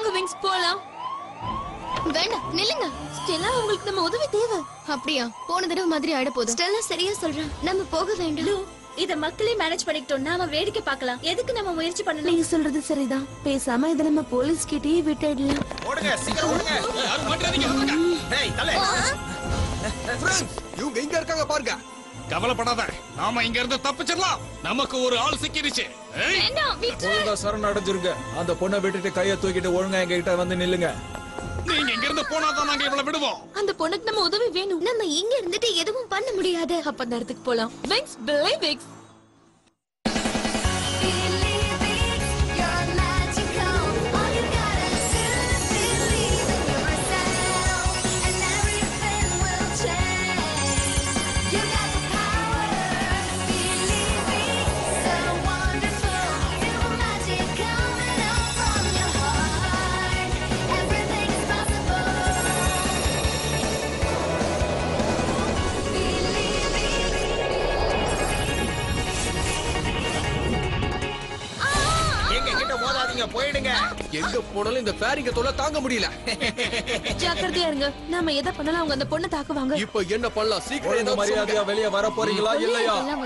வாங்க விங்ஸ் போலாம். வேண்டாம் நில்லுங்க. ஸ்டெல்லா உங்களுக்கு நம்ம உதவி தேவை. அப்படியா? போன தடவை மாதிரி ஆயிட போதும். ஸ்டெல்லா சரியா சொல்றான். நம்ம போக வேண்டாம். இத மக்களே மேனேஜ் பண்ணிக்கிட்டோம். நாம வேடிக்கை பார்க்கலாம். எதுக்கு நம்ம முயற்சி பண்ணணும்? நீங்க சொல்றது சரிதான். பேசாம இத நம்ம போலீஸ் கிட்டயே விட்டுடலாம். ஓடுங்க சீக்கிரம் ஓடுங்க. யாரும் மாட்டறாதீங்க ஓடுங்க. டேய் தலை. ஃப்ரெண்ட்ஸ் இவங்க எங்க இருக்காங்க பாருங்க. கவலைப்படாத. நாம இங்க இருந்து தப்பிச்சிடலாம். நமக்கு ஒரு ஆள் சிக்கிருச்சு. வேண்டாம் விட்டு. ஒழுங்கா சரண் அடைஞ்சிருங்க. அந்த பொண்ணை விட்டுட்டு கையை தூக்கிட்டு ஒழுங்கா எங்க கிட்ட வந்து நில்லுங்க. நீங்க இங்க இருந்து போனாதான் நாங்க இவளை விடுவோம். அந்த பொண்ணுக்கு நம்ம உதவி வேணும். நம்ம இங்க இருந்துட்டு எதுவும் பண்ண முடியாது. அப்ப அந்த இடத்துக்கு போலாம். Wings believe wings. போயிடுங்க. எங்க போனாலும் இந்த ஃபேரிங்க தொல்லை தாங்க முடியல. ஜாக்கிரதையா இருங்க. நாம எதை பண்ணாலும் அவங்க அந்த பொண்ணை தாக்குவாங்க. இப்போ என்ன பண்ணலாம்? சீக்கிரம் ஒழுங்கு மரியாதையா வெளியே வர போறீங்களா இல்லையா?